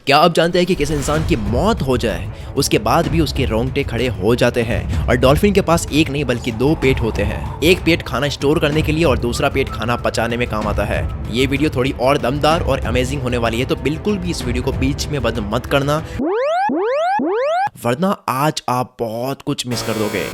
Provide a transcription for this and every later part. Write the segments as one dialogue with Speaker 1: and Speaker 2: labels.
Speaker 1: क्या आप जानते हैं कि किसी इंसान की मौत हो जाए उसके बाद भी उसके रोंगटे खड़े हो जाते हैं। और डॉल्फिन के पास एक नहीं बल्कि दो पेट होते हैं, एक पेट खाना स्टोर करने के लिए और दूसरा पेट खाना पचाने में काम आता है। ये वीडियो थोड़ी और दमदार और अमेजिंग होने वाली है, तो बिल्कुल भी इस वीडियो को बीच में बंद मत करना, वरना आज आप बहुत कुछ मिस कर दोगे।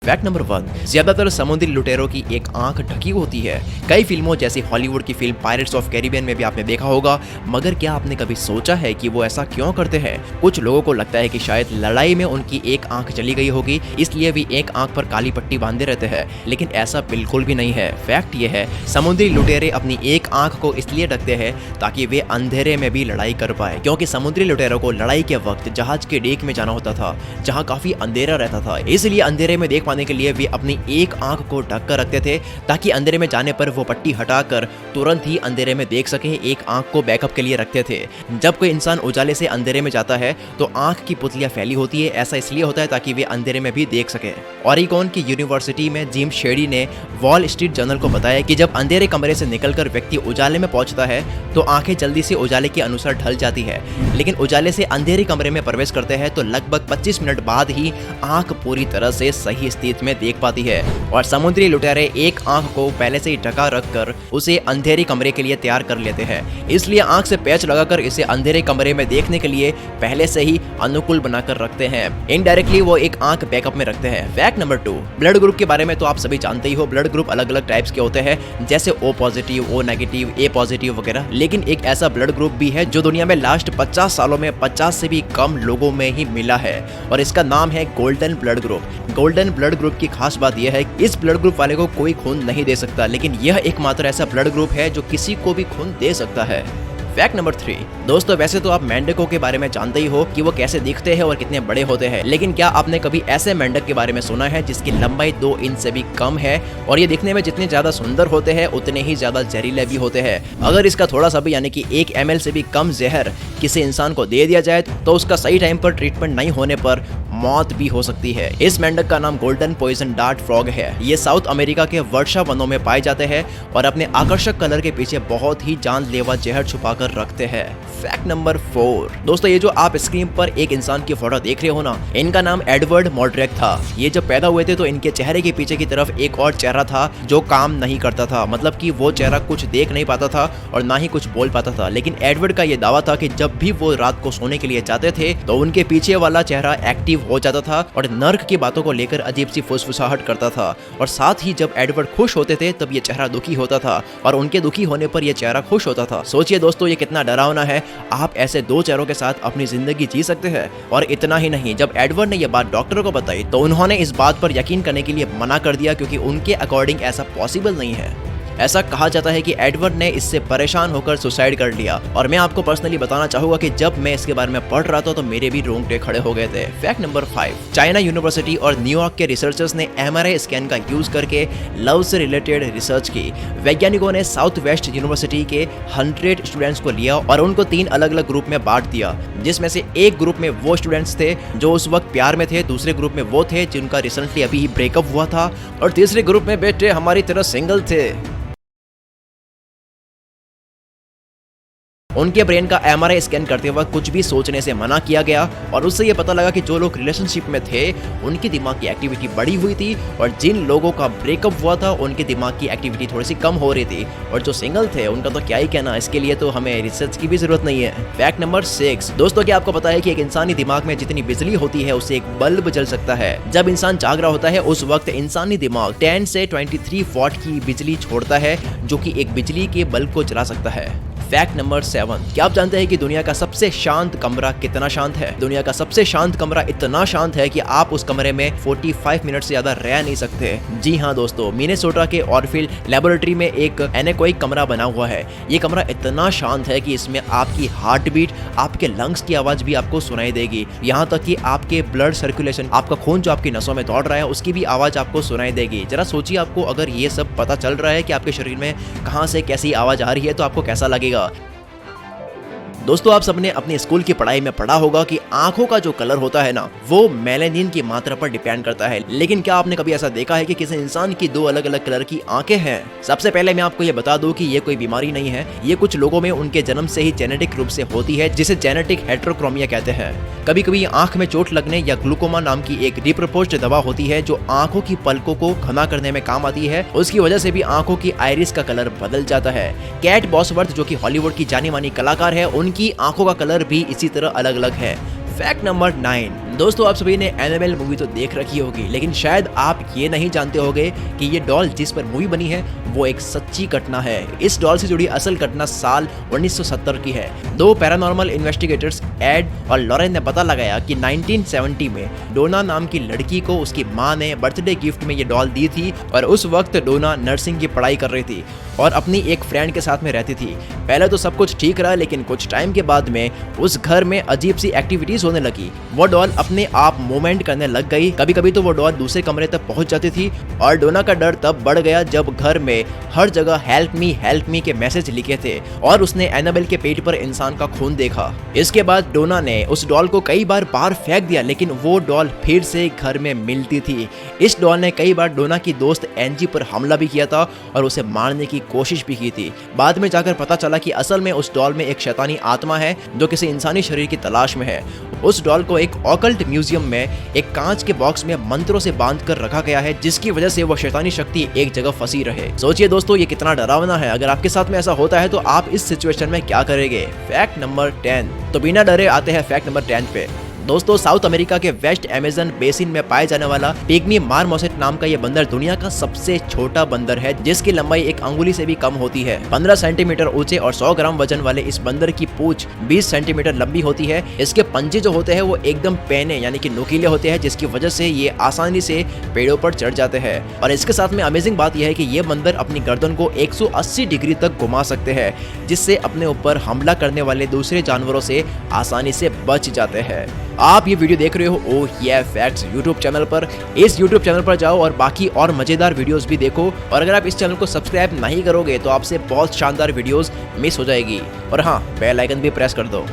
Speaker 1: फैक्ट नंबर 1, ज्यादातर समुद्री लुटेरों की एक आंख ढकी होती है। कई फिल्मों जैसे हॉलीवुड की फिल्म पायरेट्स ऑफ कैरिबियन में भी आपने देखा होगा, मगर क्या आपने कभी सोचा है कि वो ऐसा क्यों करते हैं? कुछ लोगों को लगता है कि शायद लड़ाई में उनकी एक आंख चली गई होगी, इसलिए वे एक आंख पर काली पट्टी बांधे रहते हैं, लेकिन ऐसा बिल्कुल भी नहीं है। फैक्ट ये है, समुद्री लुटेरे अपनी एक आंख को इसलिए ढकते हैं ताकि वे अंधेरे में भी लड़ाई कर पाए, क्योंकि समुद्री लुटेरों को लड़ाई के वक्त जहाज के डेक में जाना होता था, जहाँ काफी अंधेरा रहता था। इसलिए अंधेरे में देख पाने के लिए वे अपनी एक आंख को ढक कर रखते थे, ताकि अंधेरे में जाने पर वो पट्टी हटाकर तुरंत ही अंधेरे में देख सके। एक आंख को बैकअप के लिए रखते थे। जब कोई इंसान उजाले से अंधेरे में जाता है तो आंख की पुतलियां फैली होती है। ऐसा इसलिए होता है ताकि वे अंधेरे में भी देख सके। ओरेगोन की यूनिवर्सिटी में जिम शेडी ने वॉल स्ट्रीट जर्नल को बताया कि जब अंधेरे कमरे से निकलकर व्यक्ति उजाले में पहुंचता है तो आंखें जल्दी से उजाले के अनुसार ढल जाती है, लेकिन उजाले से अंधेरे कमरे में प्रवेश करते हैं तो लगभग 25 मिनट बाद ही आंख पूरी तरह से सही स्थिति में देख पाती है। और समुद्री लुटेरे एक आंख को पहले से ही ढका रखकर उसे अंधेरे कमरे के लिए तैयार कर लेते हैं, इसलिए आंख से पैच लगाकर इसे अंधेरे कमरे में देखने के लिए पहले से ही अनुकूल बनाकर रखते हैं। इनडायरेक्टली वो एक आंख बैकअप में रखते हैं। फैक्ट नंबर 2, ब्लड ग्रुप के बारे में तो आप सभी जानते ही हो। ब्लड ग्रुप अलग अलग टाइप्स के होते हैं, जैसे ओ पॉजिटिव, ओ नेगेटिव, ए पॉजिटिव वगैरह, लेकिन एक ऐसा ब्लड ग्रुप भी है जो दुनिया में लास्ट 50 सालों में 50 से भी कम लोगों में ही मिला है, और इसका नाम है golden blood group. Golden blood group की खास बात यह है कि इस ब्लड ग्रुप वाले को कोई खून नहीं दे सकता, लेकिन यह एकमात्र ऐसा ब्लड ग्रुप है जो किसी को भी खून दे सकता है। फैक्ट नंबर 3, दोस्तों वैसे तो आप मेंढकों के बारे में जानते ही हो कि वो कैसे दिखते हैं और कितने बड़े होते हैं, लेकिन क्या आपने कभी ऐसे मेंढक के बारे में सुना है जिसकी लंबाई 2 इंच से भी कम है, और ये दिखने में जितने ज्यादा सुंदर होते हैं उतने ही ज्यादा जहरीले भी होते हैं। अगर इसका थोड़ा सा भी यानी कि 1 ml से भी कम जहर किसी इंसान को दे दिया जाए तो उसका सही टाइम पर ट्रीटमेंट नहीं होने पर मौत भी हो सकती है। इस मेंढक का नाम गोल्डन पॉइजन डार्ट फ्रॉग है। ये साउथ अमेरिका के वर्षा वनों में पाए जाते हैं और अपने आकर्षक कलर के पीछे बहुत ही जानलेवा जहर छुपा कर रखते हैं। फैक्ट नंबर 4, दोस्तों ये जो आप स्क्रीन पर एक इंसान की फोटो देख रहे हो ना, इनका नाम एडवर्ड मोड्रेक था। ये जब पैदा हुए थे तो इनके चेहरे के पीछे की तरफ एक और चेहरा था जो काम नहीं करता था, मतलब कि वो चेहरा कुछ देख नहीं पाता था और ना ही कुछ बोल पाता था। लेकिन एडवर्ड का ये दावा था कि जब भी वो रात को सोने के लिए जाते थे तो उनके पीछे वाला चेहरा एक्टिव हो जाता था और नर्क की बातों को लेकर अजीब सी फुसफुसाहट करता था। और साथ ही जब एडवर्ड खुश होते थे तब ये चेहरा दुखी होता था, और उनके दुखी होने पर यह चेहरा खुश होता था। सोचिए दोस्तों, ये कितना डरावना है। आप ऐसे 2 चेहरों के साथ अपनी जिंदगी जी सकते हैं। और इतना ही नहीं, जब एडवर्ड ने यह बात डॉक्टर को बताई तो उन्होंने इस बात पर यकीन करने के लिए मना कर दिया, क्योंकि उनके अकॉर्डिंग ऐसा पॉसिबल नहीं है। ऐसा कहा जाता है कि एडवर्ड ने इससे परेशान होकर सुसाइड कर लिया। और मैं आपको पर्सनली बताना चाहूंगा कि जब मैं इसके बारे में पढ़ रहा था तो मेरे भी रोंगटे खड़े हो गए थे। फैक्ट नंबर 5, चाइना यूनिवर्सिटी और न्यूयॉर्क के रिसर्चर्स ने MRI स्कैन का यूज करके लव से रिलेटेड रिसर्च की। वैज्ञानिकों ने साउथ वेस्ट यूनिवर्सिटी के 100 स्टूडेंट्स को लिया और उनको 3 अलग अलग ग्रुप में बांट दिया, जिसमें से एक ग्रुप में वो स्टूडेंट्स थे जो उस वक्त प्यार में थे, दूसरे ग्रुप में वो थे जिनका रिसेंटली अभी ही ब्रेकअप हुआ था, और तीसरे ग्रुप में बेटे हमारी तरह सिंगल थे। उनके ब्रेन का MRI स्कैन करते वक्त कुछ भी सोचने से मना किया गया, और उससे ये पता लगा कि जो लोग रिलेशनशिप में थे उनकी दिमाग की एक्टिविटी बढ़ी हुई थी, और जिन लोगों का ब्रेकअप हुआ था उनकी दिमाग की एक्टिविटी थोड़ी सी कम हो रही थी, और जो सिंगल थे उनका तो क्या ही कहना, इसके लिए तो हमें रिसर्च की भी जरूरत नहीं है। फैक्ट नंबर 6, दोस्तों क्या आपको पता है कि एक इंसानी दिमाग में जितनी बिजली होती है उससे एक बल्ब जल सकता है। जब इंसान जाग रहा होता है उस वक्त इंसानी दिमाग 10 से 23 वॉट की बिजली छोड़ता है, जो कि एक बिजली के बल्ब को जला सकता है। फैक्ट नंबर 7, क्या आप जानते हैं कि दुनिया का सबसे शांत कमरा कितना शांत है? दुनिया का सबसे शांत कमरा इतना शांत है कि आप उस कमरे में 45 मिनट से ज्यादा रह नहीं सकते। जी हाँ दोस्तों, मिनेसोटा के ऑरफिल लेबोरेटरी में एक एनेकोइक कमरा बना हुआ है। ये कमरा इतना शांत है कि इसमें आपकी हार्ट बीट, आपके लंग्स की आवाज भी आपको सुनाई देगी, यहाँ तक कि आपके ब्लड सर्कुलेशन, आपका खून जो आपकी नसों में दौड़ रहा है उसकी भी आवाज आपको सुनाई देगी। जरा सोचिए, आपको अगर ये सब पता चल रहा है कि आपके शरीर में कहाँ से कैसी आवाज आ रही है तो आपको कैसा लगेगा। दोस्तों आप सबने अपने स्कूल की पढ़ाई में पढ़ा होगा कि आंखों का जो कलर होता है ना, वो मेलानिन की मात्रा पर डिपेंड करता है। लेकिन क्या आपने कभी ऐसा देखा है कि किसी इंसान की दो अलग अलग कलर की आंखें हैं? सबसे पहले मैं आपको ये बता दूं कि ये कोई बीमारी नहीं है। ये कुछ लोगों में उनके जन्म से ही जेनेटिक रूप से होती है, जिसे जेनेटिक हेटेरोक्रोमिया कहते हैं। कभी कभी आंख में चोट लगने या ग्लूकोमा नाम की एक रिप्रोपोज्ड दवा होती है जो आंखों की पलकों को घना करने में काम आती है। उसकी वजह से भी आंखों की आइरिस का कलर बदल जाता है। केट बॉसवर्थ जो कि हॉलीवुड की जानी मानी कलाकार है, उनकी आंखों का कलर भी इसी तरह अलग अलग है। Fact number 9। दोस्तों आप सभी ने एनाबेल मूवी तो देख रखी होगी, लेकिन शायद आप ये नहीं जानते होंगे कि ये डॉल जिस पर मूवी बनी है वो एक सच्ची घटना है। इस डॉल से जुड़ी असल घटना साल 1970 की है। दो पैरानॉर्मल इन्वेस्टिगेटर्स एड और लॉरेन ने पता लगाया कि 1970 में डोना नाम की लड़की को उसकी मां ने बर्थडे गिफ्ट में ये डॉल दी थी और उस वक्त डोना नर्सिंग की पढ़ाई कर रही थी और अपनी एक फ्रेंड के साथ में रहती थी। पहले तो सब कुछ ठीक रहा, लेकिन कुछ टाइम के बाद में उस घर में अजीब सी एक्टिविटीज होने लगी। वो डॉल अपने आप मूवमेंट करने लग गई। कभी कभी तो वो डॉल दूसरे कमरे तक पहुंच जाती थी और डोना का डर तब बढ़ गया जब घर में हर जगह हेल्प मी के मैसेज लिखे थे और उसने एनाबेल के पेट पर इंसान का खून देखा। इसके बाद डोना ने उस डॉल को कई बार बाहर फेंक दिया, लेकिन वो डॉल फिर से घर में मिलती थी। इस डॉल ने कई बार डोना की दोस्त एंजी पर हमला भी किया था और उसे मारने की कोशिश भी की थी। बाद में जाकर पता चला कि असल में उस डॉल में एक शैतानी आत्मा है जो किसी इंसानी शरीर की तलाश में है। उस डॉल को एक ऑकल्ट म्यूजियम में एक कांच के बॉक्स में मंत्रों से बांध कर रखा गया है, जिसकी वजह से वो शैतानी शक्ति एक जगह फंसी रहे। सोचिए दोस्तों ये कितना डरावना है। अगर आपके साथ में ऐसा होता है तो आप इस सिचुएशन में क्या करेंगे? Fact number 10। तो बिना डरे आते हैं फैक्ट नंबर 10 पे। दोस्तों साउथ अमेरिका के वेस्ट अमेजन बेसिन में पाए जाने वाला पिग्मी मारमोसेट नाम का ये बंदर दुनिया का सबसे छोटा बंदर है, जिसकी लंबाई एक अंगुली से भी कम होती है। 15 सेंटीमीटर ऊंचे और 100 ग्राम वजन वाले इस बंदर की पूंछ 20 सेंटीमीटर लंबी होती है। इसके पंजे जो होते हैं वो एकदम पैने यानी कि नुकीले होते हैं, जिसकी वजह से ये आसानी से पेड़ों पर चढ़ जाते हैं। और इसके साथ में अमेजिंग बात यह है कि ये बंदर अपनी गर्दन को 180 डिग्री तक घुमा सकते हैं, जिससे अपने ऊपर हमला करने वाले दूसरे जानवरों से आसानी से बच जाते हैं। आप ये वीडियो देख रहे हो ओह ये फैक्ट्स यूट्यूब चैनल पर। इस यूट्यूब चैनल पर जाओ और बाकी और मजेदार वीडियोस भी देखो। और अगर आप इस चैनल को सब्सक्राइब नहीं करोगे तो आपसे बहुत शानदार वीडियोस मिस हो जाएगी। और हाँ, बेल आइकन भी प्रेस कर दो।